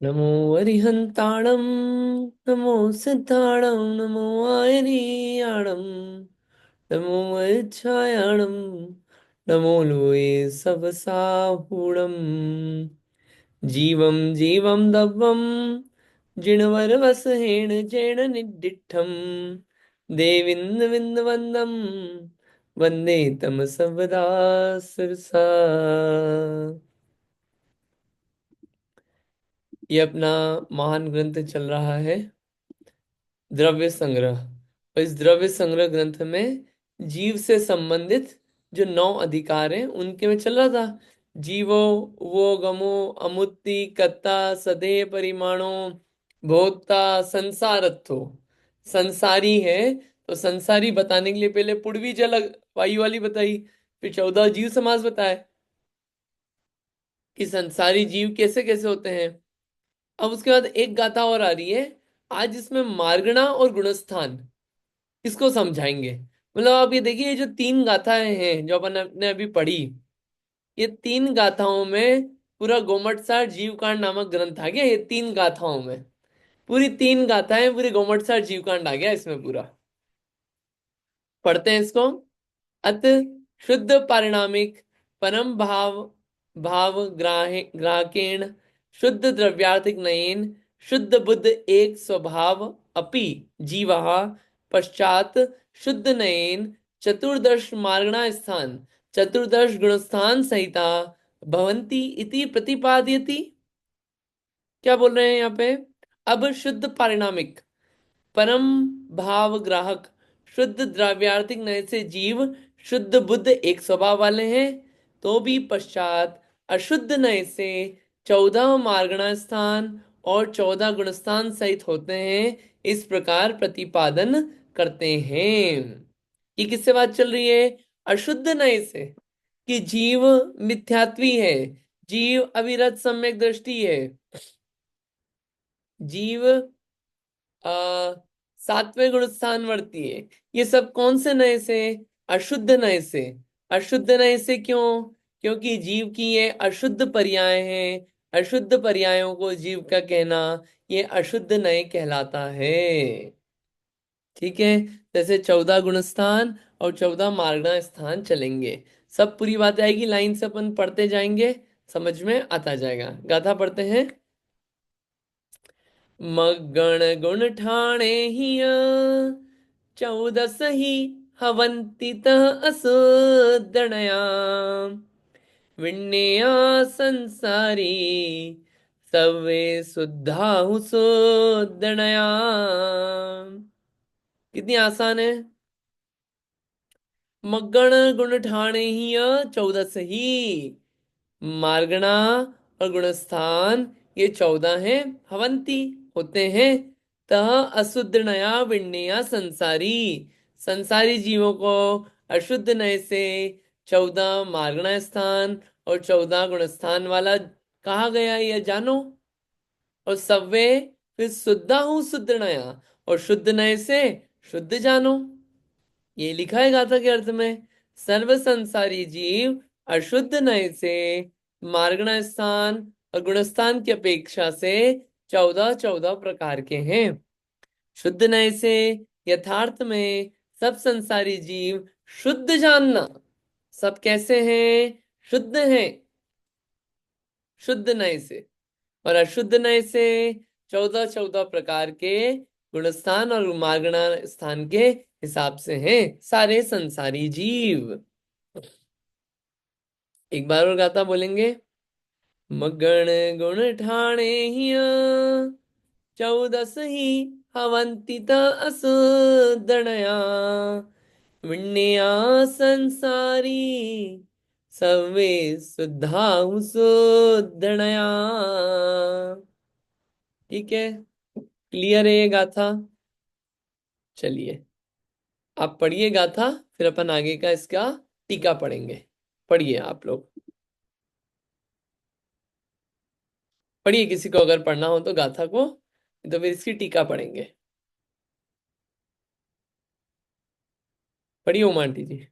नमो अरिहन्ताणं नमो सिद्धाणं नमो आयरीयाणं नमो वैच्छायाणं नमो लोये सबसाहूणम् जीवं जीवं दव्वं जिणवरवसहेण जैन निड्डिठम् देविन्दविन्दवन्दं वन्दे तम सर्वदा सिरसा। ये अपना महान ग्रंथ चल रहा है, द्रव्य संग्रह। और इस द्रव्य संग्रह ग्रंथ में जीव से संबंधित जो 9 अधिकार हैं उनके में चल रहा था। जीवो वो गमो अमुत्ति कत्ता सदे परिमाणो भोक्ता संसारत्थो। संसारी है तो संसारी बताने के लिए पहले पुड़वी जल वायु वाली बताई, फिर 14 जीव समास बताए कि संसारी जीव कैसे कैसे होते हैं। अब उसके बाद एक गाथा और आ रही है आज, इसमें मार्गणा और गुणस्थान इसको समझाएंगे। मतलब आप ये देखिए, ये जो 3 गाथाएं हैं जो अपन ने अभी पढ़ी, ये 3 गाथाओं में पूरा गोमटसार जीवकांड नामक ग्रंथ आ गया। ये 3 गाथाओं में पूरी 3 गाथाएं, पूरी गोमटसार जीवकांड आ गया इसमें पूरा। पढ़ते हैं इसको। अत शुद्ध पारिणामिक परम भाव भाव ग्राहकेण शुद्ध द्रव्यार्थिक नयेन शुद्ध बुद्ध एक स्वभाव अपि जीवः पश्चात शुद्ध नयेन चतुर्दश मार्गणा स्थान चतुर्दश गुणस्थान सहिता भवन्ति इति प्रतिपादयति। क्या बोल रहे हैं यहाँ पे? अब शुद्ध पारिणामिक परम भाव ग्राहक शुद्ध द्रव्यार्थिक नय से जीव शुद्ध बुद्ध एक स्वभाव वाले हैं, तो भी पश्चात अशुद्ध नय से 14 मार्गणा स्थान और 14 गुणस्थान सहित होते हैं, इस प्रकार प्रतिपादन करते हैं। ये किससे बात चल रही है? अशुद्ध नय से, कि जीव मिथ्यात्वी है, जीव अविरत सम्यक दृष्टि है, जीव आ, 7वें गुण स्थान वर्ती है। ये सब कौन से नए से? अशुद्ध नए से। अशुद्ध नए से क्यों? क्योंकि जीव की ये अशुद्ध पर्याय हैं। अशुद्ध पर्यायों को जीव का कहना ये अशुद्ध नए कहलाता है। ठीक है। जैसे 14 गुणस्थान और 14 मार्गणा स्थान चलेंगे, सब पूरी बात आएगी, लाइन से अपन पढ़ते जाएंगे, समझ में आता जाएगा। गाथा पढ़ते हैं। मगण गुण ठाणे हिय 14 ही हवन्ति तः असुदणया विण्णेया संसारी सवे शुद्धा सुदणया। कितनी आसान है। मगण गुण ठाणे हिय 14 ही, मार्गणा और गुणस्थान ये 14 हैं। हवंती होते हैं। तह अशुद्ध नया विण्णया संसारी, संसारी जीवों को अशुद्ध नय से 14 मार्गणा स्थान और 14 गुणस्थान वाला कहा गया, यह जानो। और सव्वे फिर शुद्धा हूं शुद्ध नया, और शुद्ध नय से शुद्ध जानो। ये लिखा है गाथा के अर्थ में। सर्व संसारी जीव अशुद्ध नय से मार्गण स्थान और गुणस्थान की अपेक्षा से 14 14 प्रकार के हैं। शुद्ध नय से यथार्थ में सब संसारी जीव शुद्ध जानना। सब कैसे हैं? शुद्ध हैं शुद्ध नय से। और अशुद्ध नय से 14 14 प्रकार के गुणस्थान और मार्गणा स्थान के हिसाब से हैं सारे संसारी जीव। एक बार और गाता बोलेंगे। मगण गुण ठाणे हिय 14 ही हवंति त असुदणया विण्णया संसारी सवे शुद्धा सुदणया। ठीक है, क्लियर है ये गाथा? चलिए आप पढ़िए गाथा, फिर अपन आगे का इसका टीका पढ़ेंगे। पढ़िए आप लोग, पढ़िए। किसी को अगर पढ़ना हो तो गाथा को, तो फिर इसकी टीका पढ़ेंगे। पढ़िए उमा आंटी जी।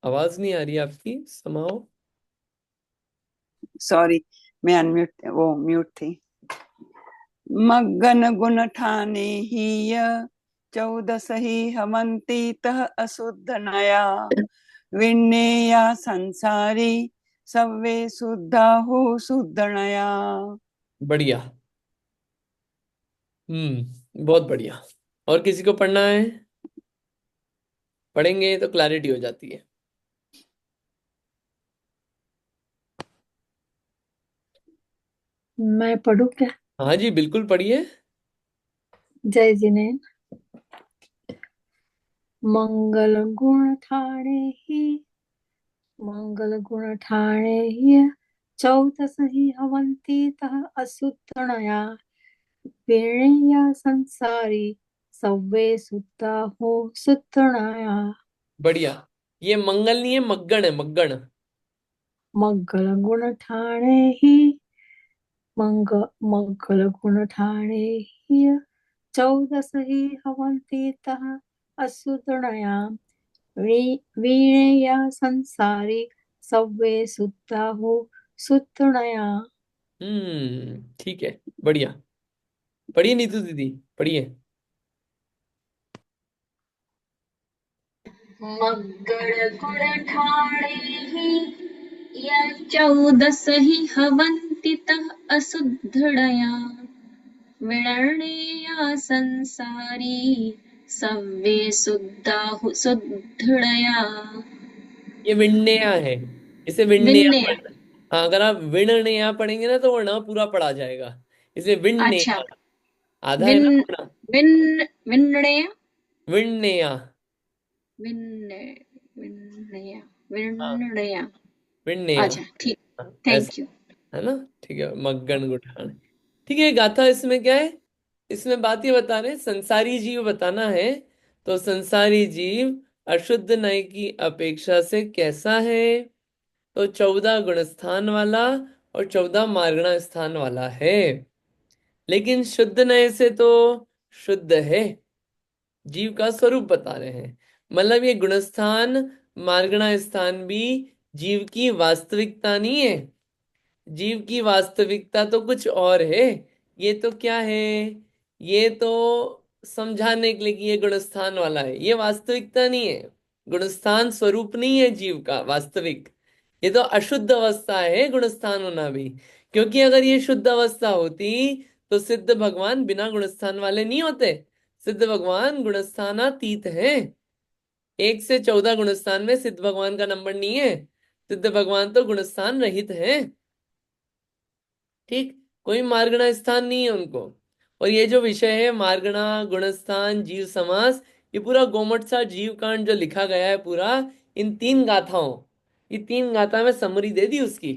आवाज नहीं आ रही आपकी, समाओ। सॉरी, मैं अनम्यूट, वो म्यूट थी। मग्गन गुण ठाने ही 14 ही हमंती तह अशुद्ध नया, विण्णेया संसारी सव्वे शुद्धा हो शुद्ध नया। बढ़िया। बहुत बढ़िया। और किसी को पढ़ना है? पढ़ेंगे तो क्लैरिटी हो जाती है। मैं पढ़ूं क्या? हाँ जी, बिल्कुल पढ़िए। जय जिनेन्द्र। मंगल गुण ठाणे ही, मंगल गुण ठाणे ही 14 ही हवंती तह असुतणया, वेणैया संसारी सव्वे सुता हो सुतणया। बढ़िया। ये मंगल नहीं है, मग्गण है, मग्गण। मंगल गुण ठाणे ही, मंगल गुण ठाणे ही 14 ही हवंती तह असुतणया, वीणया संसारी सव्वे सुता हो सुतणया। ठीक है, बढ़िया। पढ़िए नीतू दीदी, पढ़िए। मग्गल गुण ठाणे ही, या 14 ही हवन्ति तः असुद्धडया, विणर्णेया संसारी सव्वे सुद्धा सुद्धडया। ये विण्णया है, इसे विण्णया विन्ने, पढ़ना। हाँ, अगर आप विण्णया पढ़ेंगे ना तो वो न पूरा पढ़ा जाएगा। इसे अच्छा, विण्णया, आधा है विन ना पूरा। विन्नया, विण्णया। विन्ने, विन्नया, हाँ, विन्नया। विण्णया। अच्छा ठीक, हाँ, ऐसा थैंक यू। है ना। ठीक है, मग्गन गुठान। ठीक है, गाथा इसमें क्या है? इसमें बात ये बता रहे हैं, संसारी जीव बताना है। तो संसारी जीव अशुद्ध नय की अपेक्षा से कैसा है? तो 14 गुणस्थान वाला और 14 मार्गणा स्थान वाला है। लेकिन शुद्ध नय से तो शुद्ध है। जीव का स्वरूप बता रहे हैं। मतलब ये गुणस्थान, मार्गणा स्थान भी जीव की वास्तविकता नहीं है। जीव की वास्तविकता तो कुछ और है। ये तो क्या है? ये तो समझाने के लिए कि ये गुणस्थान वाला है, ये वास्तविकता नहीं है। गुणस्थान स्वरूप नहीं है जीव का वास्तविक। ये तो अशुद्ध अवस्था है गुणस्थान होना भी। क्योंकि अगर ये शुद्ध अवस्था होती तो सिद्ध भगवान बिना गुणस्थान वाले नहीं होते। सिद्ध भगवान गुणस्थानातीत हैं। 1 से 14 गुणस्थान में सिद्ध भगवान का नंबर नहीं है। सिद्ध भगवान तो गुणस्थान रहित हैं। ठीक, कोई मार्गणा स्थान नहीं है उनको। और ये जो विषय है मार्गणा, गुणस्थान, जीव समास, ये पूरा गोमट सा जीव कांड जो लिखा गया है पूरा, इन 3 गाथाओं, ये 3 गाथा में समरी दे दी उसकी,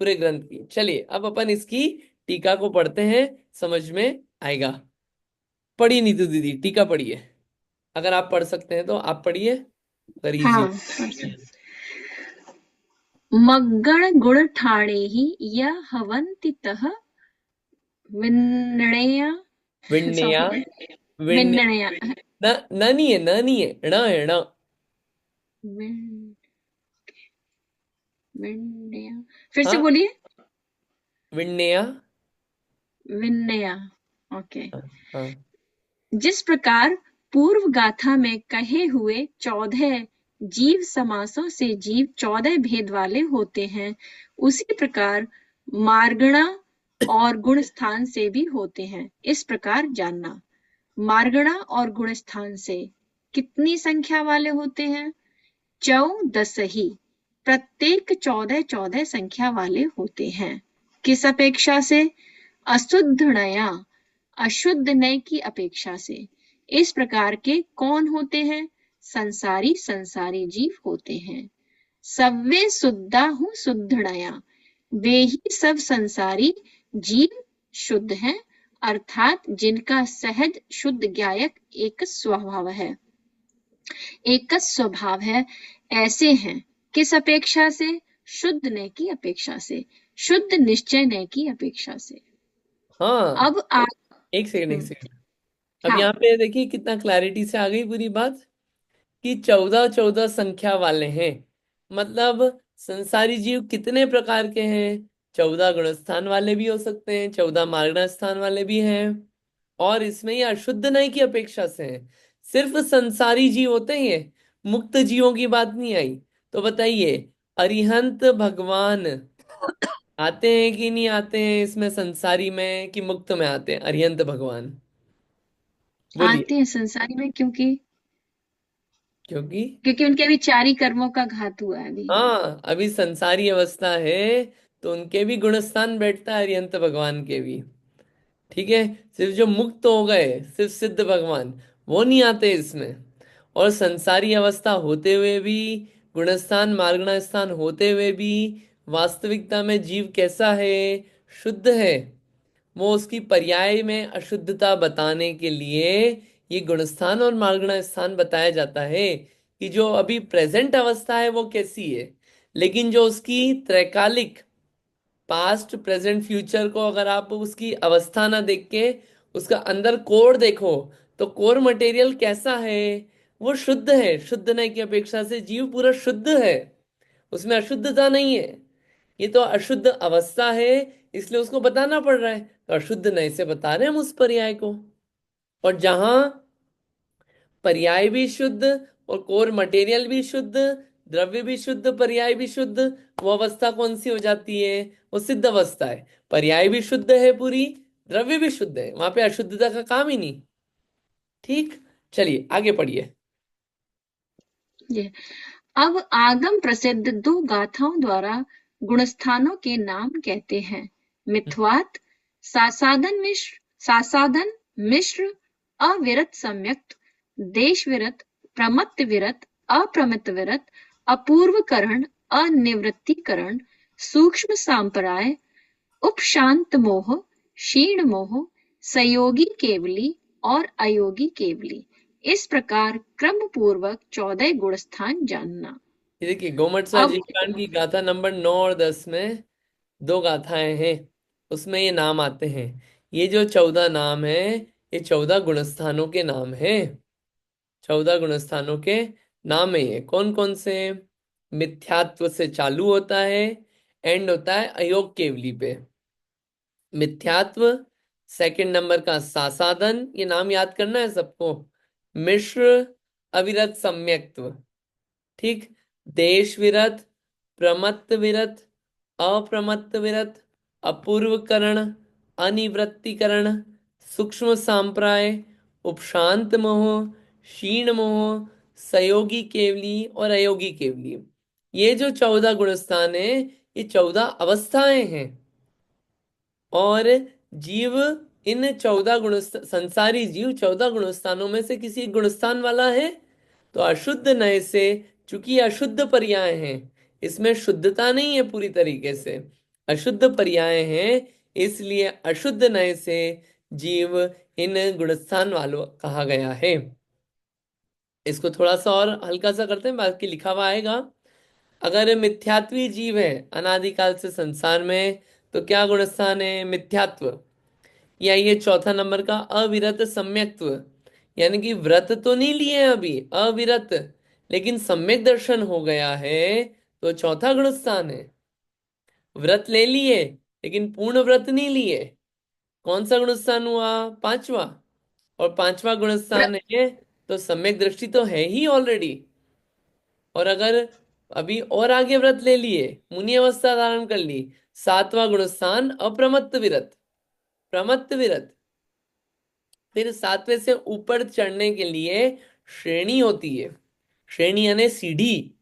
पूरे ग्रंथ की। चलिए अब अपन इसकी टीका को पढ़ते हैं, समझ में आएगा। पढ़िए नीतू दीदी, टीका पढ़िए। अगर आप पढ़ सकते हैं तो आप पढ़िए, अगर इजी हाँ, हो। मग्गण गुण ठाणे ही यह हवन्ति तः विन्नया, विण्णया। सॉरी, विण्ण विन्नया, न, न नहीं है, न नहीं है, ण है, ण। विन, विन्नया, फिर से हाँ, बोलिए। विण्णया। विन्नया, ओके। हाँ हाँ। जिस प्रकार पूर्व गाथा में कहे हुए 14 जीव समासों से जीव 14 भेद वाले होते हैं, उसी प्रकार मार्गणा और गुण स्थान से भी होते हैं। इस प्रकार जानना, मार्गणा और गुण स्थान से कितनी संख्या वाले होते हैं? 14 ही, प्रत्येक 14 संख्या वाले होते हैं। किस अपेक्षा से? अशुद्ध नया, अशुद्ध नय की अपेक्षा से। इस प्रकार के कौन होते हैं? संसारी, संसारी जीव होते हैं। सव्वे शुद्धा हूँ शुद्धणया, वे ही सब संसारी जीव शुद्ध हैं, अर्थात जिनका सहज शुद्ध ज्ञायक एक स्वभाव है, एक स्वभाव है, ऐसे हैं। किस अपेक्षा से? शुद्ध नय की अपेक्षा से, शुद्ध निश्चय नय की अपेक्षा से। हाँ, अब आप, एक सेकंड, एक सेकंड। अब हाँ, यहाँ पे देखिए कितना क्लैरिटी से आ गई पूरी बात। कि 14 संख्या वाले हैं। मतलब संसारी जीव कितने प्रकार के हैं? 14 गुणस्थान वाले भी हो सकते हैं, 14 मार्गण स्थान वाले भी हैं, और इसमें ये अशुद्ध नय की अपेक्षा से हैं। सिर्फ संसारी जीव होते हैं ये, मुक्त जीवों की बात नहीं आई। तो बताइए, अरिहंत भगवान आते हैं कि नहीं आते हैं इसमें, संसारी में कि मुक्त में आते हैं अरिहंत भगवान? बोलिए। आते हैं संसारी में, क्योंकि क्योंकि क्योंकि उनके अभी 4 ही कर्मों का घात हुआ है अभी। हाँ, अभी संसारी अवस्था है, तो उनके भी गुणस्थान बैठता है अरिहंत भगवान के भी। ठीक है। सिर्फ जो मुक्त हो गए, सिर्फ सिद्ध भगवान, वो नहीं आते इसमें। और संसारी अवस्था होते हुए भी, गुणस्थान मार्गण स्थान होते हुए भी, वास्तविकता में जीव कैसा है? शुद्ध है। वो उसकी पर्याय में अशुद्धता बताने के लिए ये गुणस्थान और मार्गण स्थान बताया जाता है कि जो अभी प्रेजेंट अवस्था है वो कैसी है। लेकिन जो उसकी त्रैकालिक, पास्ट प्रेजेंट फ्यूचर को अगर आप उसकी अवस्था ना देख के उसका अंदर कोर देखो, तो कोर मटेरियल कैसा है? वो शुद्ध है। शुद्ध नहीं की अपेक्षा से जीव पूरा शुद्ध है, उसमें अशुद्धता नहीं है। ये तो अशुद्ध अवस्था है, इसलिए उसको बताना पड़ रहा है, तो अशुद्ध नहीं से बता रहे हैं हम उस पर्याय को। और जहां पर्याय भी शुद्ध और कोर मटेरियल भी शुद्ध, द्रव्य भी शुद्ध, पर्याय भी शुद्ध, वो अवस्था कौन सी हो जाती है? वो सिद्ध अवस्था है। पर्याय भी शुद्ध है पूरी, द्रव्य भी शुद्ध है, वहां पे अशुद्धता का काम ही नहीं। ठीक। चलिए आगे पढ़िए। ये अब आगम प्रसिद्ध 2 गाथाओं द्वारा गुणस्थानों के नाम कहते हैं। मिथ्वात, सासादन मिश्र, अविरत सम्यक्त, देश विरत, प्रमत्त विरत, अप्रमत्त विरत, अपूर्वकरण, अनिवृत्तिकरण, सूक्ष्म सांप्राय, उपशांत मोह, क्षीण मोह, संयोगी केवली और अयोगी केवली। इस प्रकार क्रम पूर्वक 14 गुणस्थान जानना। ये देखिए, गोमटसा अब जी कांड की गाथा नंबर 9 और 10 में 2 गाथाएं हैं, उसमें ये नाम आते हैं। ये जो 14 नाम है, ये 14 गुणस्थानों के नाम हैं। 14 गुणस्थानों के नाम है ये। कौन कौन से? मिथ्यात्व से चालू होता है, एंड होता है अयोग केवली पे। मिथ्यात्व, सेकंड नंबर का सासादन, ये नाम याद करना है सबको। मिश्र, अविरत सम्यक्त्व। ठीक। देश विरत, प्रमत्त विरत, अप्रमत्त विरत, अपूर्वकरण, अनिवृत्तिकरण, सूक्ष्म सांप्राय, उपशांत मोह, क्षीण मोह, सयोगी केवली और अयोगी केवली। ये जो 14 गुणस्थान है, ये 14 अवस्थाएं हैं। और जीव इन 14 गुण, संसारी जीव 14 गुणस्थानों में से किसी एक गुणस्थान वाला है। तो अशुद्ध नय से, चूंकि अशुद्ध पर्याय हैं, इसमें शुद्धता नहीं है पूरी तरीके से, अशुद्ध पर्याय हैं, इसलिए अशुद्ध नय से जीव इन गुणस्थान वालों कहा गया है। इसको थोड़ा सा और हल्का सा करते हैं, बाकी लिखा हुआ आएगा। अगर मिथ्यात्वी जीव है अनादिकाल से संसार में, तो क्या गुणस्थान है? मिथ्यात्व। या ये चौथा नंबर का अविरत सम्यक्त्व, यानी कि व्रत तो नहीं लिए अभी, अविरत, लेकिन सम्यक दर्शन हो गया है, तो चौथा गुणस्थान है। व्रत ले लिए लेकिन पूर्ण व्रत नहीं लिए, कौन सा गुणस्थान हुआ? पांचवा। और पांचवा गुणस्थान है, तो सम्यक दृष्टि तो है ही ऑलरेडी। और अगर अभी और आगे व्रत ले लिए, मुनि अवस्था धारण कर ली, सातवां गुणस्थान अप्रमत्त विरत, प्रमत्त विरत। फिर सातवें से ऊपर चढ़ने के लिए श्रेणी होती है, श्रेणी यानी सीढ़ी,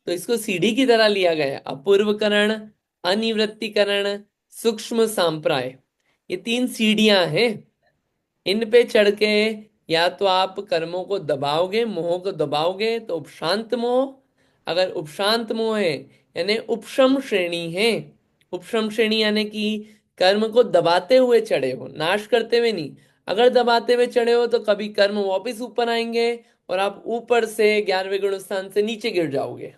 तो इसको सीढ़ी की तरह लिया गया है। अपूर्वकरण, अनिवृत्तिकरण, सूक्ष्म सांप्राय, ये 3 सीढ़ियां हैं। इन पे चढ़ के या तो आप कर्मों को दबाओगे, मोह को दबाओगे, तो उपशांत मोह। अगर उपशांत मोह है यानी उपशम श्रेणी है। उपशम श्रेणी यानी कि कर्म को दबाते हुए चढ़े हो, नाश करते हुए नहीं। अगर दबाते हुए चढ़े हो तो कभी कर्म वापस ऊपर आएंगे और आप ऊपर से 11वें गुण स्थान से नीचे गिर जाओगे।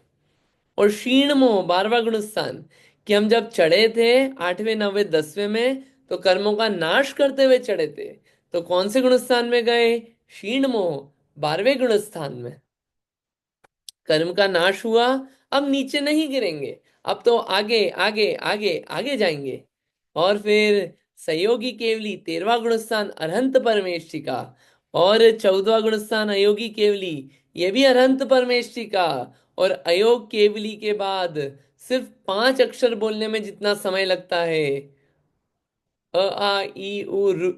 और क्षीण मोह 12वां गुण स्थान, कि हम जब चढ़े थे 8वें 9वें 10वें में, तो कर्मों का नाश करते हुए चढ़े थे, तो कौन से गुण स्थान में गए? क्षीण मोह 12वें गुण स्थान में। कर्म का नाश हुआ, अब नीचे नहीं गिरेंगे, अब तो आगे आगे आगे आगे जाएंगे। और फिर सहयोगी केवली 13वां गुणस्थान अरहंत परमेष्ठी का, और 14वां गुणस्थान अयोगी केवली, ये भी अरहंत परमेष्ठी का। और अयोग केवली के बाद सिर्फ 5 अक्षर बोलने में जितना समय लगता है, अ आ ई उ ऋ,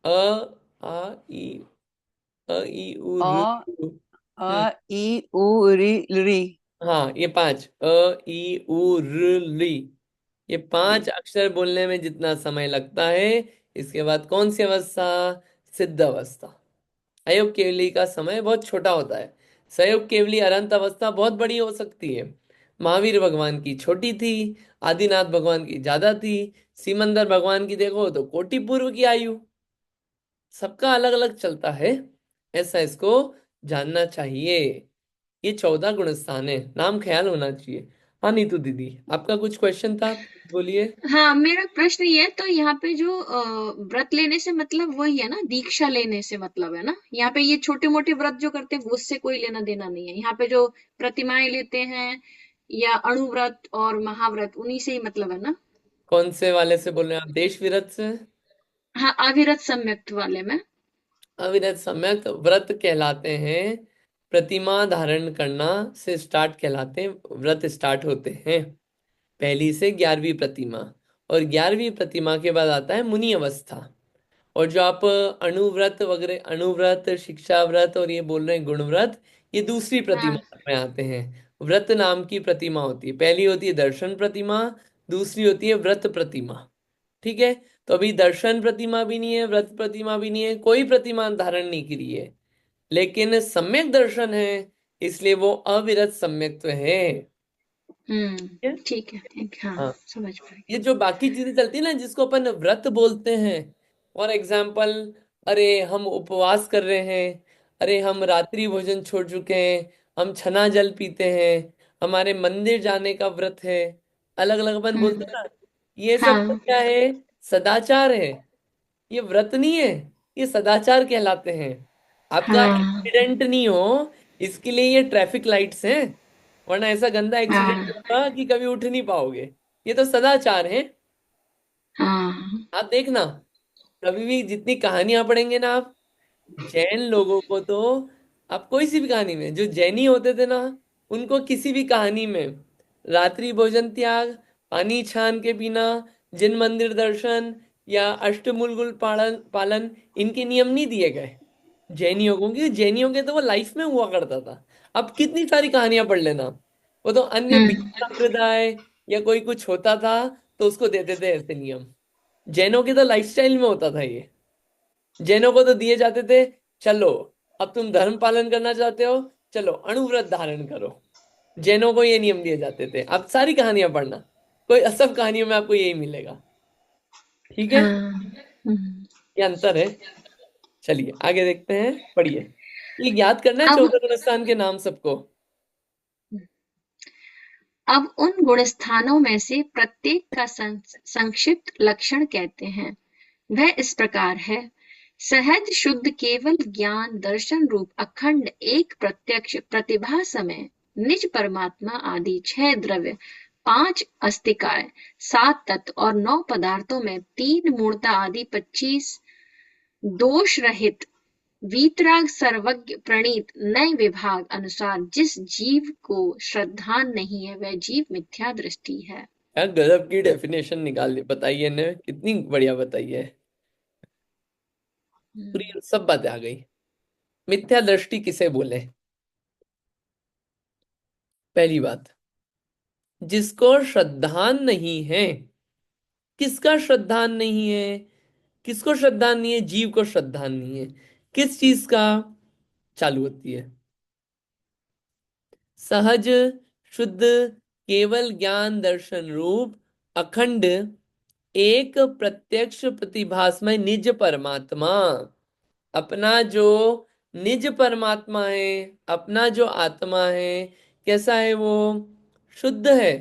अ आ ई अ ई उ अ ऋ, अ हम्म, ई उ री री। हाँ ये 5 अ ई उ ऋ ली, ये 5 अक्षर बोलने में जितना समय लगता है, इसके बाद कौन सी अवस्था? सिद्ध अवस्था। अयोग केवली का समय बहुत छोटा होता है। सहयोग केवली अनंत अवस्था बहुत बड़ी हो सकती है। महावीर भगवान की छोटी थी, आदिनाथ भगवान की ज्यादा थी, सिमंदर भगवान की देखो तो कोटि पूर्व की आयु। सबका अलग अलग चलता है, ऐसा इसको जानना चाहिए। ये 14 गुणस्थान है, नाम ख्याल होना चाहिए। हाँ नीतू दीदी, आपका कुछ क्वेश्चन था, बोलिए। हाँ, मेरा प्रश्न ये है, तो यहाँ पे जो व्रत लेने से मतलब वही है ना, दीक्षा लेने से मतलब है ना? यहाँ पे ये छोटे मोटे व्रत जो करते हैं वो उससे कोई लेना देना नहीं है। यहाँ पे जो प्रतिमाएं लेते हैं या अणुव्रत और महाव्रत, उन्हीं से ही मतलब है ना? कौन से वाले से बोल रहे हैं आप, देश विरत से? हाँ, अविरत सम्यक्त वाले में। अविरत सम्यक व्रत कहलाते हैं, प्रतिमा धारण करना से स्टार्ट कहलाते हैं, व्रत स्टार्ट होते हैं पहली से 11वीं प्रतिमा। और 11वीं प्रतिमा के बाद आता है मुनि अवस्था। और जो आप अणुव्रत वगैरह, अणुव्रत, शिक्षा व्रत और ये बोल रहे हैं गुणव्रत, ये दूसरी हाँ, प्रतिमा में आते हैं। व्रत नाम की प्रतिमा होती है, पहली होती है दर्शन प्रतिमा, दूसरी होती है व्रत प्रतिमा। ठीक है, तो अभी दर्शन प्रतिमा भी नहीं है, व्रत प्रतिमा भी नहीं है, कोई प्रतिमा धारण नहीं करी है, लेकिन सम्यक दर्शन है, इसलिए वो अविरत सम्यक्त्व है। ठीक है, ठीक, हाँ, हाँ, समझ पाई। ये जो बाकी चीजें चलती है ना, जिसको अपन व्रत बोलते हैं, फॉर एग्जाम्पल, अरे हम उपवास कर रहे हैं, अरे हम रात्रि भोजन छोड़ चुके हैं, हम छना जल पीते हैं, हमारे मंदिर जाने का व्रत है, अलग अलग अपन बोलते हम्म, हैं ना, ये सब तो हाँ, क्या है? सदाचार है। ये व्रत नहीं है, ये सदाचार कहलाते हैं। आपका हाँ, एक्सीडेंट नहीं हो, इसके लिए ये ट्रैफिक लाइट्स हैं, वरना ऐसा गंदा एक्सीडेंट हाँ, होगा कि कभी उठ नहीं पाओगे। ये तो सदाचार है। हाँ, आप देखना, कभी भी जितनी कहानियां पढ़ेंगे ना आप, जैन लोगों को तो, आप कोई सी भी कहानी में, जो जैनी होते थे ना, उनको किसी भी कहानी में रात्रि भोजन त्याग, पानी छान के पीना, जिन मंदिर दर्शन या अष्टमुलगुल पालन पालन, इनके नियम नहीं दिए गए जैनियों को, क्योंकि जैनियों के तो वो लाइफ में हुआ करता था। अब कितनी सारी कहानियां पढ़ लेना, वो तो अन्य बीज हम्म, संप्रदाय या कोई कुछ होता था तो उसको देते थे ऐसे नियम। जैनों के तो लाइफस्टाइल में होता था ये। जैनों को तो दिए जाते थे, चलो अब तुम धर्म पालन करना चाहते हो, चलो अणुव्रत धारण करो। जैनों को ये नियम दिए जाते थे। आप सारी कहानियां पढ़ना, कोई सब कहानियों में आपको यही मिलेगा। ठीक है, हाँ, हम्म। ये अंतर है। चलिए आगे देखते हैं, पढ़िए। ये याद करना है अब 14 गुणस्थान के नाम सबको। अब उन गुणस्थानों में से प्रत्येक का संक्षिप्त लक्षण कहते हैं। वह इस प्रकार है: सहज शुद्ध केवल ज्ञान दर्शन रूप अखंड एक प्रत्यक्ष प्रतिभा समय निज परमात्मा आदि 6 द्रव्य, 5 अस्तिकाय, 7 तत्व और 9 पदार्थों में 3 मूर्ता आदि 25 दोष रहित वीतराग सर्वज्ञ प्रणीत नए विभाग अनुसार जिस जीव को श्रद्धान नहीं है वह जीव मिथ्या दृष्टि है। यार गजब की डेफिनेशन निकाल ली, बताइए ने कितनी बढ़िया बताई है। पूरी सब बातें आ गई। मिथ्या दृष्टि किसे बोले? पहली बात, जिसको श्रद्धान नहीं है। किसका श्रद्धान नहीं है? किसको श्रद्धान नहीं है? जीव को श्रद्धान नहीं है। किस चीज का? चालू होती है सहज शुद्ध केवल ज्ञान दर्शन रूप अखंड एक प्रत्यक्ष प्रतिभासमय निज परमात्मा। अपना जो निज परमात्मा है, अपना जो आत्मा है, कैसा है वो? शुद्ध है,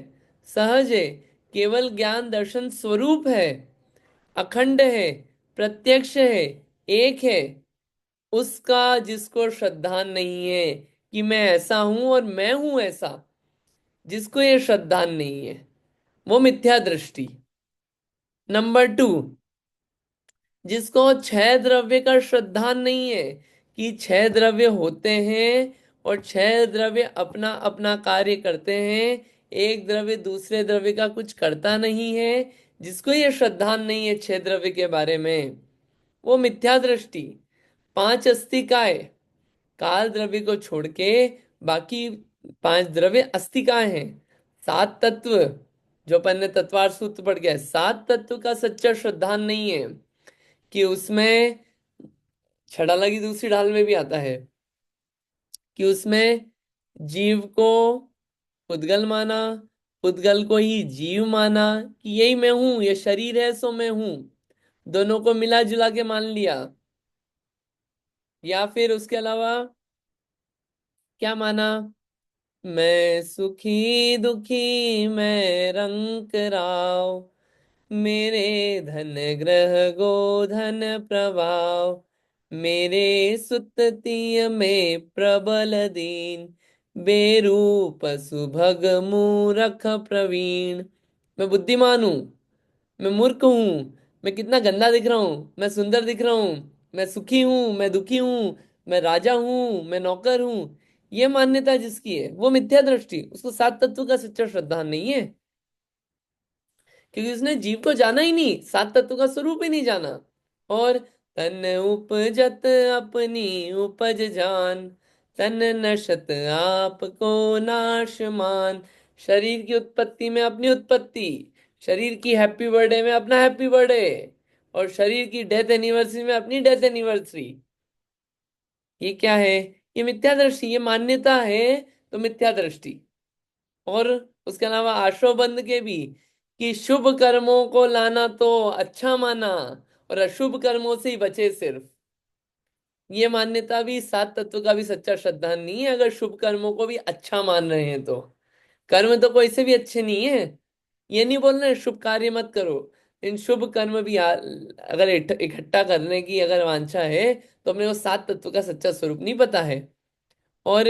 सहज है, केवल ज्ञान दर्शन स्वरूप है, अखंड है, प्रत्यक्ष है, एक है। उसका जिसको श्रद्धा नहीं है, कि मैं ऐसा हूं और मैं हूं ऐसा, जिसको ये श्रद्धान नहीं है, वो मिथ्या दृष्टि। नंबर 2, जिसको छह द्रव्य का श्रद्धान नहीं है कि छह द्रव्य होते हैं और छह द्रव्य अपना अपना कार्य करते हैं, एक द्रव्य दूसरे द्रव्य का कुछ करता नहीं है, जिसको ये श्रद्धान नहीं है छह द्रव्य के बारे में, वो मिथ्या दृष्टि। पांच अस्तिकाय, काल द्रव्य को छोड़ के बाकी पांच द्रव्य अस्तिकाएं हैं। सात तत्व, जो अपन ने तत्वार सूत्र पढ़ गया है, सात तत्व का सच्चा श्रद्धान नहीं है कि उसमें, छड़ा लगी दूसरी ढाल में भी आता है कि उसमें जीव को पुद्गल माना, पुद्गल को ही जीव माना, कि यही मैं हूं, ये शरीर है सो मैं हूं, दोनों को मिला जुला के मान लिया। या फिर उसके अलावा क्या माना, मैं सुखी दुखी मैं रंक राव, मेरे धन ग्रह गोधन प्रभाव, मेरे सुततिय में प्रबल दीन, बेरूप सुभग मूरख प्रवीण। मैं बुद्धिमान हूं, मैं मूर्ख हूं, मैं कितना गंदा दिख रहा हूं, मैं सुंदर दिख रहा हूं, मैं सुखी हूं, मैं दुखी हूं, मैं राजा हूं, मैं नौकर हूं, ये मान्यता जिसकी है वो मिथ्या दृष्टि, उसको सात तत्व का सच्चा श्रद्धा नहीं है, क्योंकि उसने जीव को जाना ही नहीं, सात तत्व का स्वरूप ही नहीं जाना। और तन उपजत अपनी उपज जान, तन नशत आपको नाशमान। शरीर की उत्पत्ति में अपनी उत्पत्ति, शरीर की हैप्पी बर्थडे में अपना हैप्पी बर्थडे, और शरीर की डेथ एनिवर्सरी में अपनी डेथ एनिवर्सरी। ये क्या है? ये मिथ्या दृष्टि, ये मान्यता है, तो मिथ्या दृष्टि। और उसके अलावा आशोबंध के भी, कि शुभ कर्मों को लाना तो अच्छा माना और अशुभ कर्मों से ही बचे सिर्फ, ये मान्यता भी सात तत्व का भी सच्चा श्रद्धान नहीं है। अगर शुभ कर्मों को भी अच्छा मान रहे हैं तो कर्म तो कोई से भी अच्छे नहीं है, ये नहीं बोल रहे शुभ कार्य मत करो, इन शुभ कर्म भी अगर इकट्ठा करने की अगर वांछा है तो अपने को सात तत्व का सच्चा स्वरूप नहीं पता है। और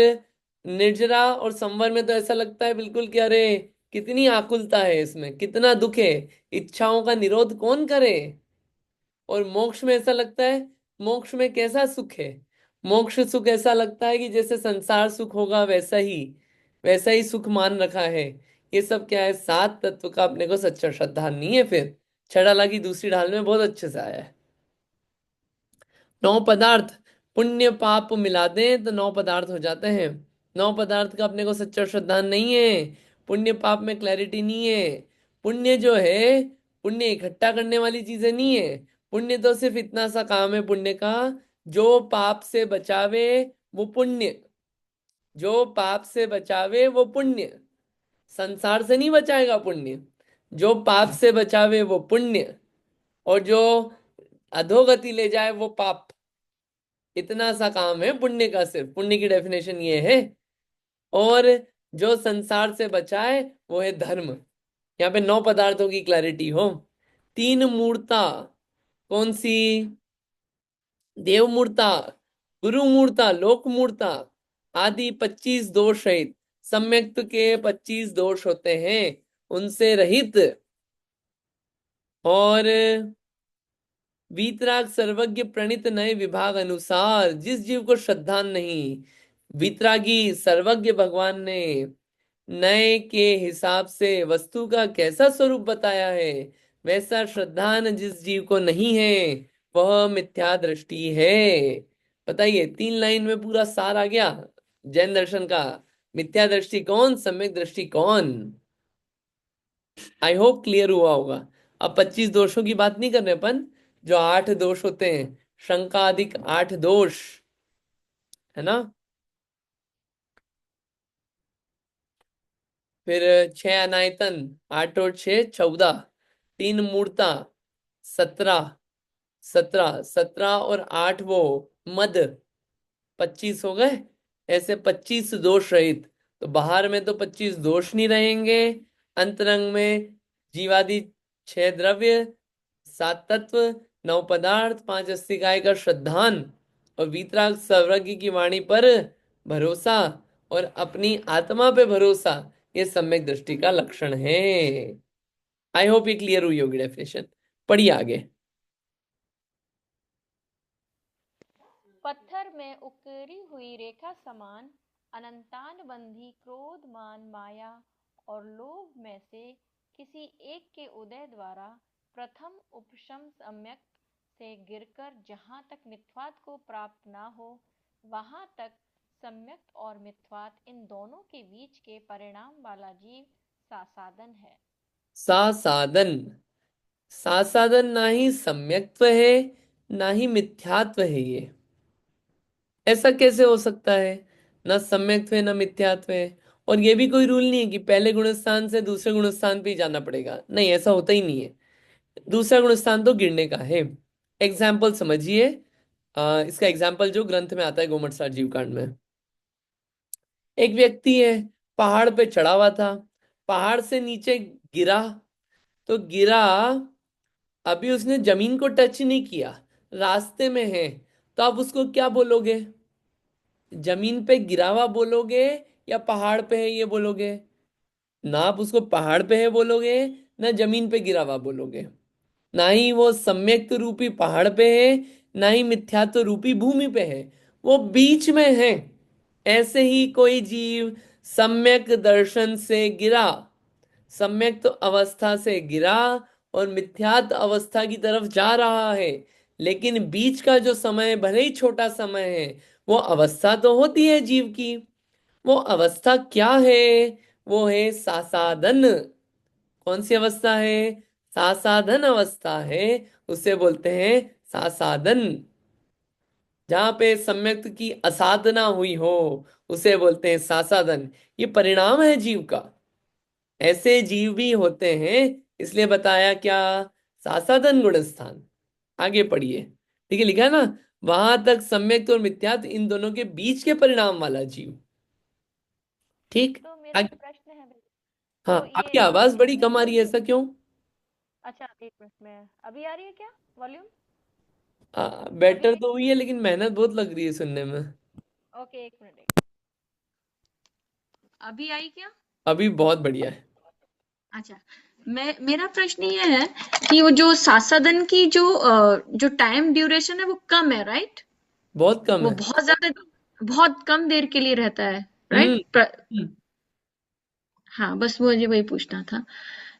निर्जरा और संवर में तो ऐसा लगता है बिल्कुल कि अरे कितनी आकुलता है इसमें, कितना दुख है, इच्छाओं का निरोध कौन करे। और मोक्ष में ऐसा लगता है, मोक्ष में कैसा सुख है, मोक्ष सुख ऐसा लगता है कि जैसे संसार सुख होगा वैसा ही सुख मान रखा है। ये सब क्या है? सात तत्व का अपने को सच्चा श्रद्धा नहीं है। फिर छड़ा लगी दूसरी ढाल में बहुत अच्छे से आया है। नौ पदार्थ, पुण्य पाप मिला दें तो नौ पदार्थ हो जाते हैं। नौ पदार्थ का अपने को सच्चा श्रद्धान नहीं है, पुण्य पाप में क्लैरिटी नहीं है। पुण्य जो है, पुण्य इकट्ठा करने वाली चीजें नहीं है, पुण्य तो सिर्फ इतना सा काम है पुण्य का, जो पाप से बचावे वो पुण्य, जो पाप से बचावे वो पुण्य। संसार से नहीं बचाएगा पुण्य, जो पाप से बचावे वो पुण्य, और जो अधोगति ले जाए वो पाप। इतना सा काम है पुण्य का, सिर्फ पुण्य की डेफिनेशन ये है। और जो संसार से बचाए वो है धर्म। यहाँ पे नौ पदार्थों की क्लैरिटी हो। तीन मूर्ता, कौन सी? देव मूर्ता, गुरु मूर्ता, लोक मूर्ता आदि 25 दोष रहित, सम्यक्त के 25 दोष होते हैं उनसे रहित। और वीतराग सर्वज्ञ प्रणीत नए विभाग अनुसार, जिस जीव को श्रद्धान नहीं, वीतरागी सर्वज्ञ भगवान ने नए के हिसाब से वस्तु का कैसा स्वरूप बताया है, वैसा श्रद्धान जिस जीव को नहीं है वह मिथ्या दृष्टि है। बताइए, 3 लाइन में पूरा सार आ गया जैन दर्शन का। मिथ्या दृष्टि कौन, सम्यक दृष्टि कौन? आई होप क्लियर हुआ होगा। अब 25 दोषों की बात नहीं कर रहे अपन, जो 8 दोष होते हैं, शंका अधिक 8 दोष, है ना। फिर 6 अनायतन, 8 और 6 14, 3 मूर्ता 17, 17 और 8 वो मद, 25 हो गए। ऐसे 25 दोष रहित, तो बाहर में तो 25 दोष नहीं रहेंगे, अंतरंग में जीवादि 6 द्रव्य, 7 तत्व, 9 पदार्थ, 5 अस्थिकाय का श्रद्धान, और वीतराग सर्वज्ञ की वाणी पर भरोसा और अपनी आत्मा पे भरोसा, ये सम्यक दृष्टि का लक्षण है। आई होप ये क्लियर हुई होगी डेफिनेशन। पढ़िए आगे। पत्थर में उकेरी हुई रेखा समान अनंतान बंधी क्रोध मान माया और लोभ में से किसी एक के उदय द्वारा प्रथम उपशम सम्यक से गिरकर जहाँ तक मिथ्वात को प्राप्त ना हो वहां तक सम्यक और मिथ्वात इन दोनों के बीच के परिणाम वाला जीव सासादन है। सासादन, सासादन ना ही सम्यक्त्व है ना ही मिथ्यात्व है। ये ऐसा कैसे हो सकता है? ना सम्यक्त्व है ना मिथ्यात्व है। और ये भी कोई रूल नहीं है कि पहले गुणस्थान से दूसरे गुणस्थान पे ही जाना पड़ेगा, नहीं, ऐसा होता ही नहीं है। दूसरा गुणस्थान तो गिरने का है। एग्जाम्पल समझिए। इसका एग्जाम्पल जो ग्रंथ में आता है गोमटसार जीव कांड में, एक व्यक्ति है, पहाड़ पे चढ़ा हुआ था, पहाड़ से नीचे गिरा, तो गिरा, अभी उसने जमीन को टच नहीं किया, रास्ते में है, तो आप उसको क्या बोलोगे? जमीन पे गिरा हुआ बोलोगे या पहाड़ पे है ये बोलोगे? ना आप उसको पहाड़ पे है बोलोगे, ना जमीन पे गिरा हुआ बोलोगे। ना ही वो सम्यक्त रूपी पहाड़ पे है, ना ही मिथ्यात्व रूपी भूमि पे है, वो बीच में है। ऐसे ही कोई जीव सम्यक दर्शन से गिरा, सम्यक तो अवस्था से गिरा और मिथ्यात्व अवस्था की तरफ जा रहा है, लेकिन बीच का जो समय भले ही छोटा समय है, वो अवस्था तो होती है जीव की। वो अवस्था क्या है? वो है सासादन। कौन सी अवस्था है? सासाधन अवस्था है। उसे बोलते हैं सासादन। जहां पे सम्यक्त की असाधना हुई हो उसे बोलते हैं सासाधन। ये परिणाम है जीव का। ऐसे जीव भी होते हैं, इसलिए बताया क्या? सासाधन गुणस्थान। आगे पढ़िए। ठीक है, लिखा है ना, वहां तक सम्यक्त और मिथ्यात्व इन दोनों के बीच के परिणाम वाला जीव। ठीक। तो मेरा आगे। प्रश्न है भाई, हाँ, तो आपकी ये आवाज बड़ी कम आ नित्य रही है, ऐसा शुद्ध, क्यों? अच्छा एक मिनट में, अभी आ रही है क्या वॉल्यूम? अभी बेटर ठीक तो है? हुई है, लेकिन मेहनत बहुत लग रही है सुनने में। ओके एक मिनट। अभी आई क्या? अभी बहुत बढ़िया है। अच्छा, मेरा प्रश्न ये है कि वो जो सासादन की जो टाइम ड्यूरेशन है वो कम है, राइट? बहुत कम वो है। बहुत कम देर के लिए रहता है, हम्म। राइट? हम्म। हाँ, बस मुझे वही पूछना था।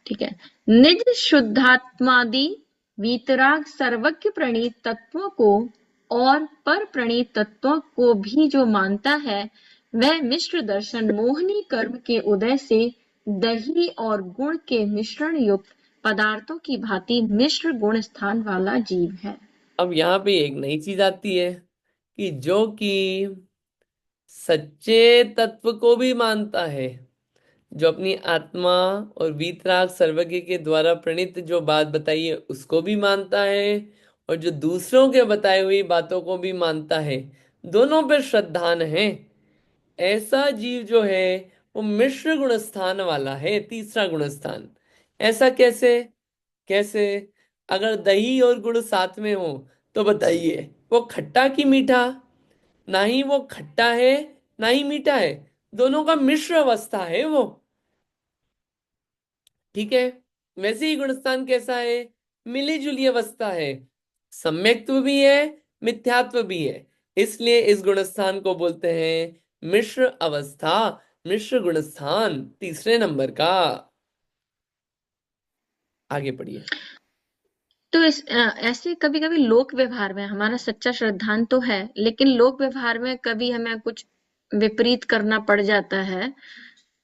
ठीक है। निज शुद्धात्मादि वीतराग सर्वज्ञ प्रणीत तत्वों को और पर प्रणीत तत्वों को भी जो मानता है, वह मिश्र दर्शन मोहनी कर्म के उदय से दही और गुण के मिश्रण युक्त पदार्थों की भांति मिश्र गुण स्थान वाला जीव है। अब यहाँ पे एक नई चीज आती है कि जो कि सच्चे तत्व को भी मानता है, जो अपनी आत्मा और वीतराग सर्वज्ञ के द्वारा प्रणीत जो बात बताई है उसको भी मानता है, और जो दूसरों के बताई हुई बातों को भी मानता है, दोनों पे श्रद्धान है, ऐसा जीव जो है वो मिश्र गुण स्थान वाला है, तीसरा गुण स्थान। ऐसा कैसे? कैसे? अगर दही और गुड़ साथ में हो तो बताइए, वो खट्टा की मीठा? ना ही वो खट्टा है ना ही मीठा है, दोनों का मिश्र अवस्था है वो। ठीक है। वैसे ही गुणस्थान कैसा है? मिली जुली अवस्था है, सम्यक्त्व भी है, मिथ्यात्व भी है। इसलिए इस गुणस्थान को बोलते हैं मिश्र अवस्था, मिश्र गुणस्थान, तीसरे नंबर का। आगे पढ़िए। तो ऐसे कभी कभी लोक व्यवहार में हमारा सच्चा श्रद्धान तो है, लेकिन लोक व्यवहार में कभी हमें कुछ विपरीत करना पड़ जाता है,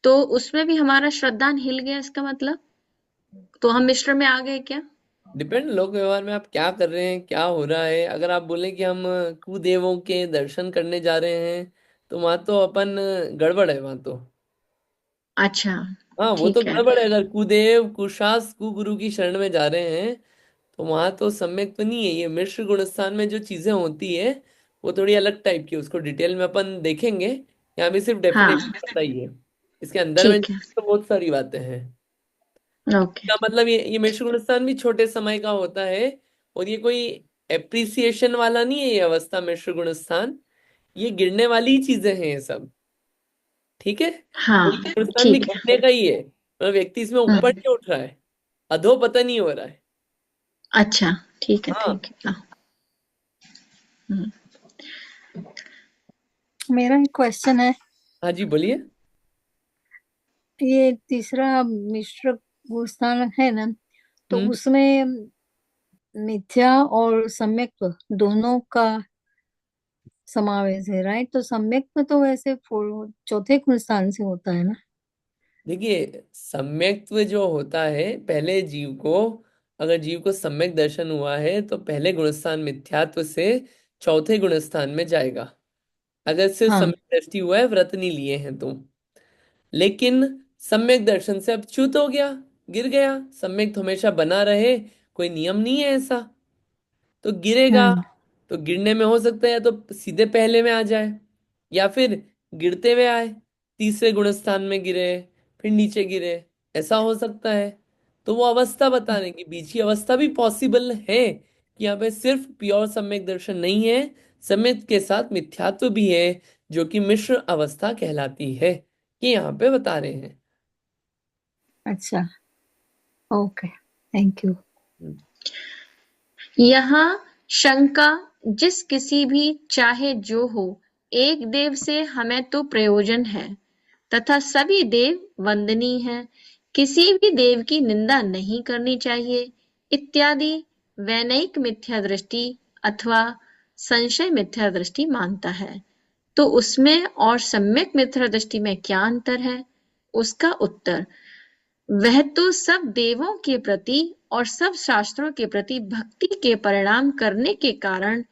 तो उसमें भी हमारा श्रद्धान हिल गया, इसका मतलब तो हम मिश्र में आ गए क्या? डिपेंड, लोक व्यवहार में आप क्या कर रहे हैं, क्या हो रहा है। अगर आप बोले कि हम कुदेवों के दर्शन करने जा रहे हैं, तो वहां तो अपन गड़बड़ है वहां तो। अच्छा, हाँ, वो तो ठीक है। गड़बड़ है। अगर कुदेव कुशास कुगुरु की शरण में जा रहे हैं, तो वहां तो सम्यक तो नहीं है। ये मिश्र गुण स्थान में जो चीजें होती है वो थोड़ी अलग टाइप की, उसको डिटेल में अपन देखेंगे। यहाँ भी सिर्फ हाँ, डेफिनेशन बताइए, इसके अंदर में ठीक है। तो बहुत सारी बातें हैं। ओके। का मतलब ये मिश्र गुण स्थान भी छोटे समय का होता है, और ये कोई एप्रिसिएशन वाला नहीं है ये अवस्था मिश्र गुण स्थान। ये गिरने वाली ही चीजें हैं ये सब। ठीक है, हाँ, नुकसान भी ठीक है। गिरने का ही है, मतलब व्यक्ति इसमें ऊपर हम्म। नहीं उठ रहा है, अधोपतन ही हो रहा है। अच्छा, ठीक है, हाँ। ठीक है। हाँ। हम्म। मेरा एक क्वेश्चन है। हाँ जी बोलिए। ये तीसरा मिश्र गुण है ना, तो हम्म। उसमें मिथ्या और सम्यक दोनों का समावेश है, राइट? तो सम्यक में तो वैसे चौथे गुण स्थान से होता है ना। देखिए, सम्यक्त्व जो होता है, पहले जीव को, अगर जीव को सम्यक दर्शन हुआ है तो पहले गुणस्थान मिथ्यात्व से चौथे गुणस्थान में जाएगा, अगर सिर्फ हाँ। सम्यक दृष्टि हुआ है, व्रत नहीं लिए हैं तो। लेकिन सम्यक दर्शन से अब च्युत हो गया, गिर गया। सम्यक तो हमेशा बना रहे, कोई नियम नहीं है ऐसा, तो गिरेगा। हम्म। तो गिरने में हो सकता है या तो सीधे पहले में आ जाए, या फिर गिरते हुए आए, तीसरे गुण स्थान में गिरे, फिर नीचे गिरे, ऐसा हो सकता है। तो वो अवस्था बताने की बीच की अवस्था भी पॉसिबल है, कि यहाँ पे सिर्फ प्योर सम्यक दर्शन नहीं है, सम्यक के साथ मिथ्यात्व भी है, जो कि मिश्र अवस्था कहलाती है, ये यहाँ पे बता रहे हैं। अच्छा, ओके, थैंक यू। यहाँ शंका जिस किसी भी चाहे जो हो, एक देव से हमें तो प्रयोजन है, तथा सभी देव वंदनीय हैं, किसी भी देव की निंदा नहीं करनी चाहिए, इत्यादि वैनयिक मिथ्या दृष्टि अथवा संशय मिथ्या दृष्टि मानता है। तो उसमें और सम्यक मिथ्या दृष्टि में क्या अंतर है? उसका उत्तर, वह तो सब देवों के प्रति और सब शास्त्रों के प्रति भक्ति के परिणाम करने के कारण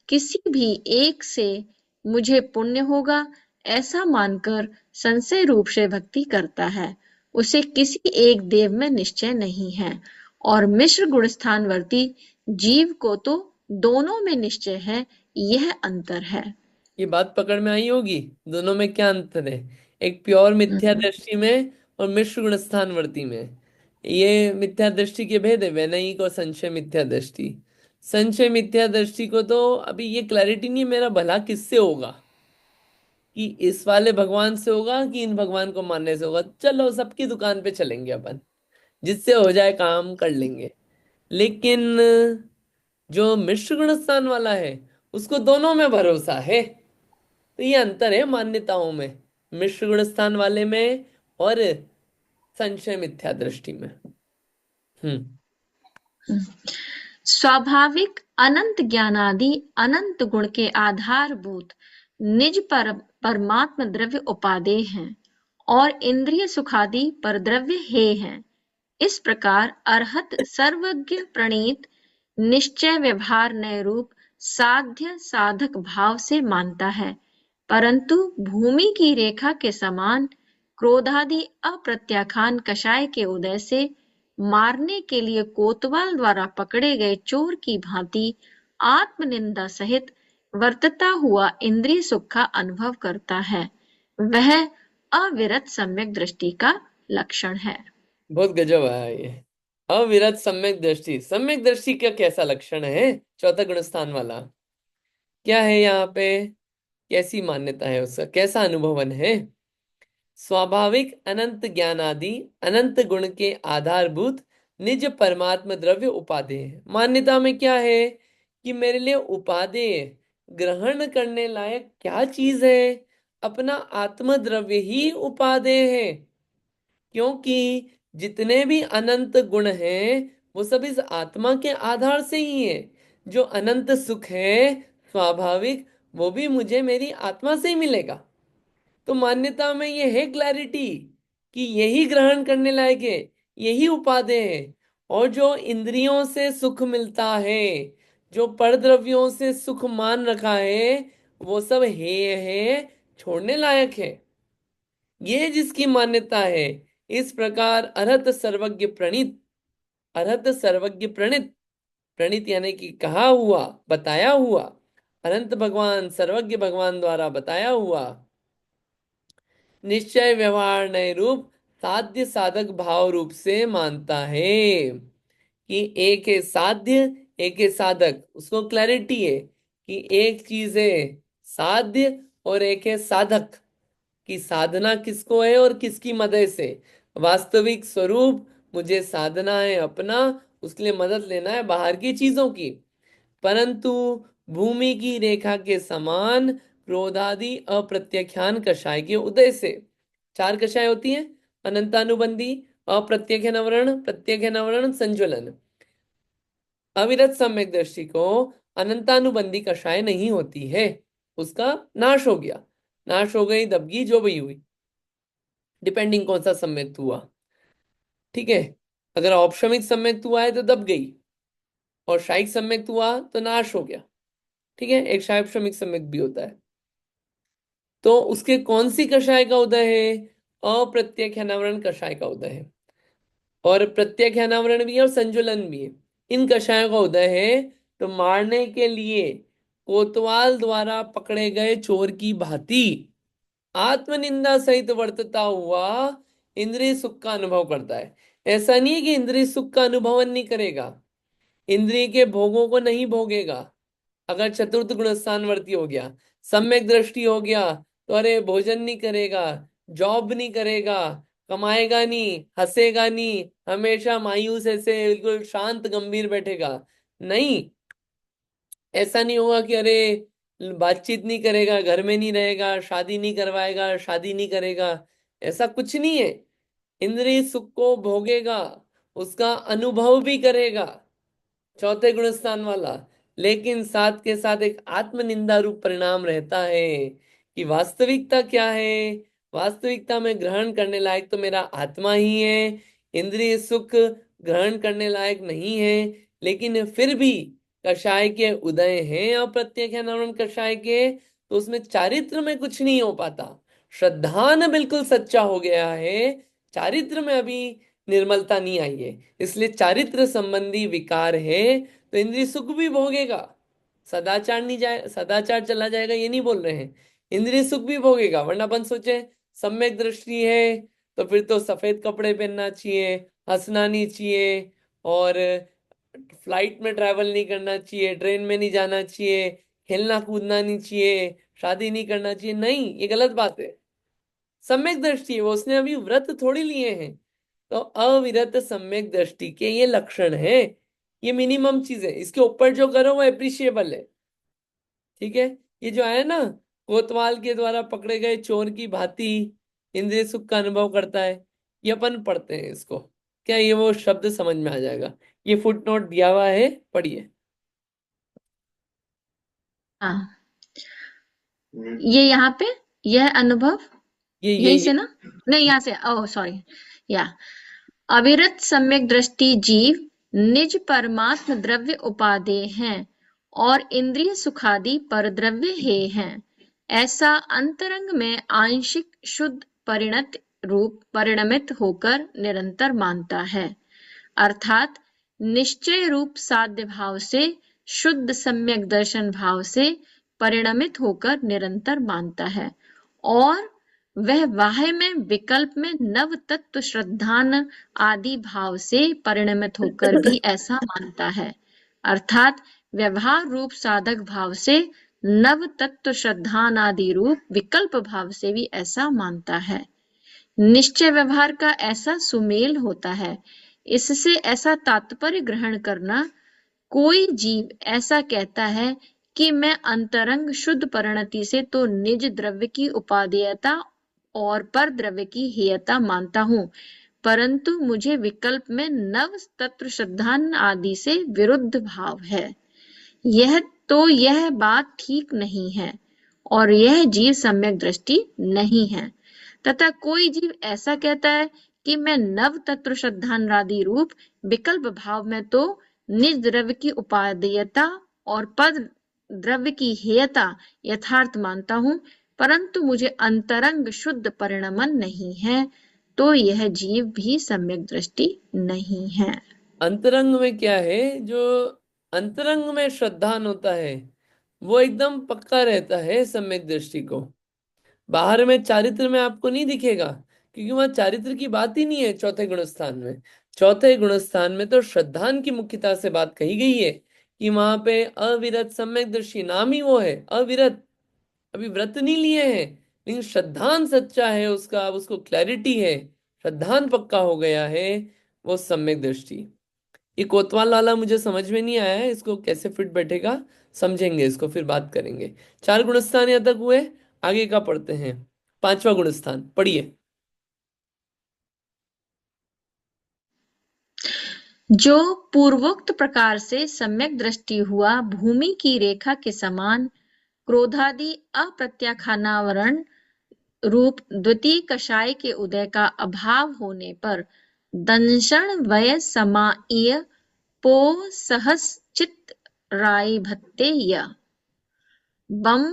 किसी भी एक से मुझे पुण्य होगा ऐसा मानकर संशय रूप से भक्ति करता है, उसे किसी एक देव में निश्चय नहीं है। और मिश्र गुणस्थानवर्ती जीव को तो दोनों में निश्चय है, यह अंतर है। ये बात पकड़ में आई होगी, दोनों में क्या अंतर है, एक प्योर मिथ्या हम्म। दृष्टि में और मिश्र गुणस्थानवर्ती में। ये मिथ्या दृष्टि के भेद है, वैनयिक और संशय मिथ्या दृष्टि। संशय मिथ्या दृष्टि को तो अभी ये क्लैरिटी नहीं है मेरा भला किससे होगा, कि इस वाले भगवान से होगा कि इन भगवान को मानने से होगा, चलो सबकी दुकान पे चलेंगे अपन, जिससे हो जाए काम कर लेंगे। लेकिन जो मिश्र गुणस्थान वाला है, उसको दोनों में भरोसा है। तो ये अंतर है मान्यताओं में, मिश्र गुण स्थान वाले में और संशय मिथ्या दृष्टि में। हम्म। स्वाभाविक अनंत ज्ञानादि अनंत गुण के आधारभूत निज परमात्म द्रव्य उपादेय हैं और इंद्रिय सुखादि पर द्रव्य हे हैं। इस प्रकार अरहत सर्वज्ञ प्रणीत निश्चय व्यवहार नय रूप साध्य साधक भाव से मानता है, परंतु भूमि की रेखा के समान क्रोधादि अप्रत्याखान कषाय के उदय से मारने के लिए कोतवाल द्वारा पकड़े गए चोर की भांति आत्मनिंदा सहित वर्तता हुआ इंद्रिय सुख का अनुभव करता है, वह अविरत सम्यक दृष्टि का लक्षण है। बहुत गजब है ये। अविरत सम्यक दृष्टि, सम्यक दृष्टि का कैसा लक्षण है, चौथा गुण स्थान वाला क्या है यहाँ पे, कैसी मान्यता है, उसका कैसा अनुभवन है? स्वाभाविक अनंत ज्ञान आदि अनंत गुण के आधारभूत निज परमात्म द्रव्य उपादेय है। मान्यता में क्या है कि मेरे लिए उपादेय ग्रहण करने लायक क्या चीज है, अपना आत्म द्रव्य ही उपादेय है। क्योंकि जितने भी अनंत गुण हैं वो सब इस आत्मा के आधार से ही है। जो अनंत सुख है स्वाभाविक, वो भी मुझे मेरी आत्मा से ही मिलेगा। तो मान्यता में ये है क्लैरिटी कि यही ग्रहण करने लायक है, यही उपादेय है। और जो इंद्रियों से सुख मिलता है, जो परद्रव्यों से सुख मान रखा है, वो सब हे है, छोड़ने लायक है। ये जिसकी मान्यता है, इस प्रकार अरहत सर्वज्ञ प्रणीत, अरहत सर्वज्ञ प्रणीत, प्रणीत यानी कि कहा हुआ, बताया हुआ, अनंत भगवान सर्वज्ञ भगवान द्वारा बताया हुआ निश्चय व्यवहार नए रूप साध्य साधक भाव रूप से मानता है, कि एक है साध्य, एक है साधक। उसको क्लैरिटी है कि एक चीज है साध्य और एक है साधक, कि साधना किसको है और किसकी मदद से। वास्तविक स्वरूप मुझे साधना है अपना, उसके लिए मदद लेना है बाहर की चीजों की। परंतु भूमि की रेखा के समान क्रोधादि अप्रत्याख्यान कषाय के उदय से, चार कषाय होती हैं, अनंतानुबंधी, अप्रत्यक्ष नवरण, प्रत्यक्ष नवरण, संज्वलन। अविरत सम्यक दृष्टि को अनंतानुबंधी कषाय नहीं होती है, उसका नाश हो गया, नाश हो गई, दबगी जो भी हुई, डिपेंडिंग कौन सा सम्यक्त हुआ। ठीक है, अगर औपशमिक सम्यक्त हुआ है तो दब गई, और शायिक सम्यक्त हुआ तो नाश हो गया। ठीक है, एक शायपशमिक सम्यक्त भी होता है। तो उसके कौन सी कषाय का उदय है? अप्रत्यक्ष अनावरण कषाय का उदय है, और प्रत्यक्ष अनावरण भी है और संजुलन भी है। इन कषायों का उदय है तो मारने के लिए कोतवाल द्वारा पकड़े गए चोर की भांति आत्मनिंदा सहित वर्तता हुआ इंद्रिय सुख का अनुभव करता है। ऐसा नहीं है कि इंद्रिय सुख का अनुभव नहीं करेगा, इंद्रिय के भोगों को नहीं भोगेगा। अगर चतुर्थ गुण स्थानवर्ती हो गया, सम्यक दृष्टि हो गया, तो अरे भोजन नहीं करेगा, जॉब नहीं करेगा, कमाएगा नहीं, हंसेगा नहीं, हमेशा मायूस ऐसे बिल्कुल शांत गंभीर बैठेगा। नहीं, ऐसा नहीं होगा कि अरे बातचीत नहीं करेगा, घर में नहीं रहेगा, शादी नहीं करवाएगा, शादी नहीं करेगा, ऐसा कुछ नहीं है। इंद्रिय सुख को भोगेगा, उसका अनुभव भी करेगा, चौथे गुण स्थान वाला, लेकिन साथ के साथ एक आत्मनिंदा रूप परिणाम रहता है कि वास्तविकता क्या है। वास्तविकता में ग्रहण करने लायक तो मेरा आत्मा ही है, इंद्रिय सुख ग्रहण करने लायक नहीं है। लेकिन फिर भी कषाय के उदय हैं अप्रत्यक्ष नवरण कषाय के, तो उसमें चारित्र में कुछ नहीं हो पाता। श्रद्धान बिल्कुल सच्चा हो गया है, चारित्र में अभी निर्मलता नहीं आई है, इसलिए चारित्र संबंधी विकार है तो इंद्रिय सुख भी भोगेगा। सदाचार नहीं जाए, सदाचार चला जाएगा ये नहीं बोल रहे हैं, इंद्रिय सुख भी भोगेगा। वरना अपन सोचे सम्यक दृष्टि है तो फिर तो सफेद कपड़े पहनना चाहिए, हंसना नहीं चाहिए, और फ्लाइट में ट्रैवल नहीं करना चाहिए, ट्रेन में नहीं जाना चाहिए, खेलना कूदना नहीं चाहिए, शादी नहीं करना चाहिए। नहीं, ये गलत बात है। सम्यक दृष्टि है वो, उसने अभी व्रत थोड़ी लिए हैं। तो अविरत सम्यक दृष्टि के ये लक्षण है, ये मिनिमम चीज है, इसके ऊपर जो करो वो एप्रिशिएबल है। ठीक है, ये जो है ना, कोतवाल के द्वारा पकड़े गए चोर की भांति इंद्रिय सुख का अनुभव करता है, ये अपन पढ़ते हैं इसको, क्या ये वो शब्द समझ में आ जाएगा? ये फुटनोट दिया हुआ है, पढ़िए। हाँ, ये यहाँ पे यह अनुभव ये यहीं से ना, नहीं यहाँ से, ओह सॉरी, या अविरत सम्यक दृष्टि जीव निज परमात्म द्रव्य उपादेय हैं और इंद्रिय सुखादि पर द्रव्य हे हैं, ऐसा अंतरंग में आंशिक शुद्ध परिणत रूप परिणमित होकर निरंतर मानता है। अर्थात निश्चय रूप साध्य भाव से शुद्ध सम्यक दर्शन भाव से परिणमित होकर निरंतर मानता है, और वह वाह्य में विकल्प में नव तत्व श्रद्धान आदि भाव से परिणमित होकर भी ऐसा मानता है। अर्थात व्यवहार रूप साधक भाव से नव तत्व श्रद्धान आदि रूप विकल्प भाव से भी ऐसा मानता है। निश्चय व्यवहार का ऐसा सुमेल होता है, इससे ऐसा तात्पर्य ग्रहण करना, कोई जीव ऐसा कहता है कि मैं अंतरंग शुद्ध परिणति से तो निज द्रव्य की उपादेयता और पर द्रव्य की हेयता मानता हूँ, परंतु मुझे विकल्प में नव तत्व श्रद्धान आदि से विरुद्ध भाव है। यह बात ठीक नहीं है और यह जीव सम्यक दृष्टि नहीं है। तथा कोई जीव ऐसा कहता है कि मैं नव तत्व श्रद्धान आदि रूप विकल्प भाव में तो निज द्रव्य की उपादेयता और पद द्रव्य की हेयता यथार्थ मानता हूँ, परंतु मुझे अंतरंग शुद्ध परिणमन नहीं है, तो यह जीव भी सम्यक दृष्टि नहीं है। अंतरंग में क्या है? जो अंतरंग में श्रद्धान होता है वो एकदम पक्का रहता है सम्यक दृष्टि को। बाहर में चारित्र में आपको नहीं दिखेगा, क्योंकि वहां चारित्र की बात ही नहीं है चौथे गुण स्थान में। चौथे गुण स्थान में तो श्रद्धान की मुख्यता से बात कही गई है कि वहां पे अविरत सम्यक दृष्टि, नाम ही वो है अविरत। अभी व्रत नहीं लिए हैं, लेकिन श्रद्धान सच्चा है उसका, अब उसको क्लैरिटी है, श्रद्धान पक्का हो गया है, वो सम्यक दृष्टि। ये कोतवाल वाला मुझे समझ में नहीं आया है, इसको कैसे फिट बैठेगा, समझेंगे इसको, फिर बात करेंगे। 4 गुणस्थान यहाँ तक हुए, आगे का पढ़ते हैं। 5वां गुणस्थान पढ़िए। जो पूर्वोक्त प्रकार से सम्यक दृष्टि हुआ भूमि की रेखा के समान क्रोधादि अप्रत्याख्यानावरण रूप द्वितीय कषाय के उदय का अभाव होने पर दंशन वय समाईय पो सहस चित्त राय भत्ते बम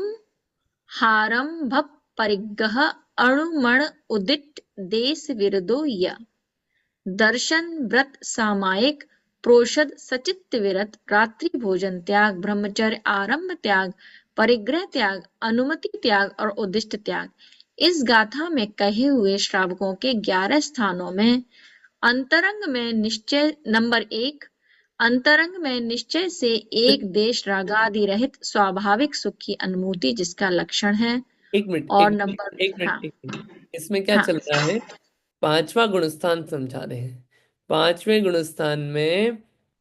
हारंभ परिग्रह अणुमण उदित देश विरदो दर्शन व्रत सामायिक प्रोषद सचित्त विरत रात्रि भोजन त्याग ब्रह्मचर्य आरंभ त्याग परिग्रह त्याग अनुमति त्याग और उद्दिष्ट त्याग। इस गाथा में कहे हुए श्रावकों के 11 स्थानों में अंतरंग में निश्चय नंबर 1, अंतरंग में निश्चय से एक देश रागादि रहित स्वाभाविक सुख की अनुभूति जिसका लक्षण है। एक मिनट और एक मिनट नंबर एक हाँ मिनट एक मिनट, इसमें क्या हाँ चल रहा है? 5वां गुणस्थान समझा रहे हैं। 5वें गुणस्थान में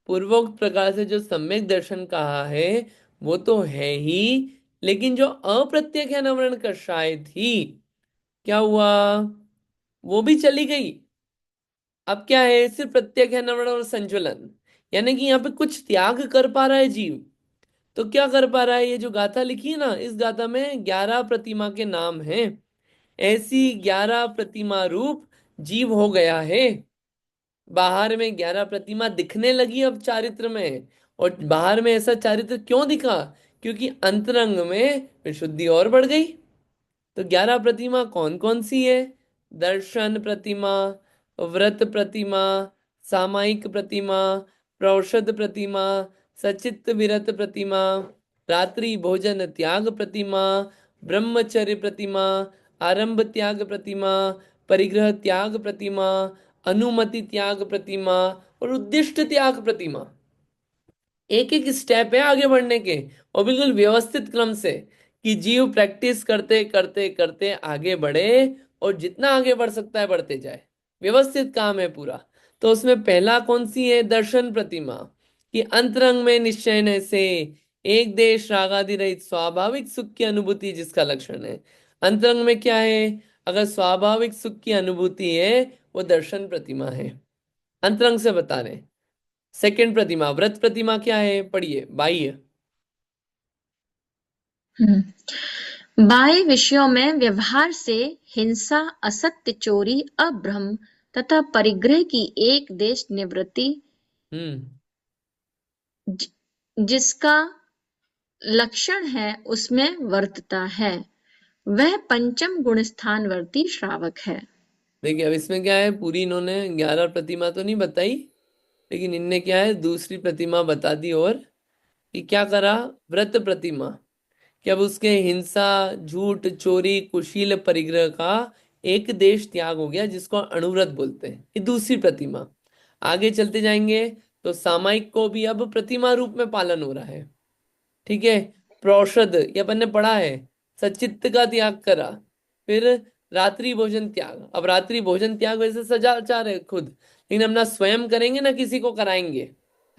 पूर्वोक्त प्रकार से जो सम्यक दर्शन कहा है वो तो है ही, लेकिन जो अप्रत्यक्ष अनावरण कषाय थी, क्या हुआ? वो भी चली गई। अब क्या है? सिर्फ प्रत्यक्ष अनावरण और संज्वलन, यानी कि यहाँ पे कुछ त्याग कर पा रहा है जीव। तो क्या कर पा रहा है? ये जो गाथा लिखी है ना, इस गाथा में 11 प्रतिमा के नाम हैं। ऐसी 11 प्रतिमा रूप जीव हो गया है। बाहर में 11 प्रतिमा दिखने लगी अब चारित्र में, और बाहर में ऐसा चारित्र क्यों दिखा? क्योंकि अंतरंग में विशुद्धि और बढ़ गई। तो 11 प्रतिमा कौन कौन सी है? दर्शन प्रतिमा, व्रत प्रतिमा, सामायिक प्रतिमा, प्रौषध प्रतिमा, सचित्त विरत प्रतिमा, रात्रि भोजन त्याग प्रतिमा, ब्रह्मचर्य प्रतिमा, आरंभ त्याग प्रतिमा, परिग्रह त्याग प्रतिमा, अनुमति त्याग प्रतिमा और उद्दिष्ट त्याग प्रतिमा। एक एक स्टेप है आगे बढ़ने के, और बिल्कुल व्यवस्थित क्रम से, कि जीव प्रैक्टिस करते करते करते आगे बढ़े, और जितना आगे बढ़ सकता है बढ़ते जाए। व्यवस्थित काम है पूरा। तो उसमें पहला कौन सी है? दर्शन प्रतिमा, कि अंतरंग में निश्चय से एक देश रागादि रहित स्वाभाविक सुख की अनुभूति जिसका लक्षण है। अंतरंग में क्या है? अगर स्वाभाविक सुख की अनुभूति है, वो दर्शन प्रतिमा है, अंतरंग से बता रहे। सेकंड प्रतिमा व्रत प्रतिमा क्या है? पढ़िए, बाह्य। बाह्य विषयों में व्यवहार से हिंसा असत्य चोरी अभ्रम तथा परिग्रह की एक देश निवृत्ति जिसका लक्षण है उसमें वर्तता है, वह पंचम गुणस्थानवर्ती श्रावक है। देखिए अब इसमें क्या है, पूरी इन्होंने 11 प्रतिमा तो नहीं बताई, लेकिन इनने क्या है दूसरी प्रतिमा बता दी। और कि क्या करा? व्रत प्रतिमा, कि अब उसके हिंसा झूठ चोरी कुशील परिग्रह का एक देश त्याग हो गया, जिसको अणुव्रत बोलते हैं। ये दूसरी प्रतिमा। आगे चलते जाएंगे तो सामायिक को भी अब प्रतिमा रूप में पालन हो रहा है। ठीक है। प्रोषद ये अपन ने पढ़ा है, सचित्त का त्याग करा। फिर रात्रि भोजन त्याग, अब रात्रि भोजन त्याग वैसे सदाचार है खुद, लेकिन अपना स्वयं करेंगे ना, किसी को कराएंगे,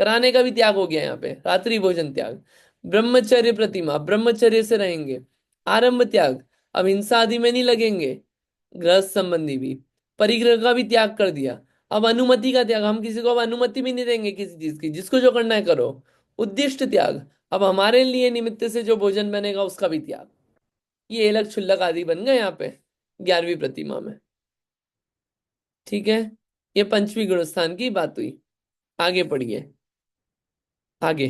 कराने का भी त्याग हो गया यहाँ पे, रात्रि भोजन त्याग। ब्रह्मचर्य प्रतिमा, ब्रह्मचर्य से रहेंगे। आरंभ त्याग, अब हिंसा आदि में नहीं लगेंगे, गृहस्थ संबंधी भी। परिग्रह का भी त्याग कर दिया। अब अनुमति का त्याग, हम किसी को अब अनुमति भी नहीं देंगे किसी चीज की, जिसको जो करना है करो। उद्दिष्ट त्याग, अब हमारे लिए निमित्त से जो भोजन बनेगा उसका भी त्याग। ये एलक क्षुल्लक आदि बन गए यहाँ पे 11वीं प्रतिमा में। ठीक है। ये पंचवी गुणस्थान की बात हुई। आगे पढ़िए, आगे।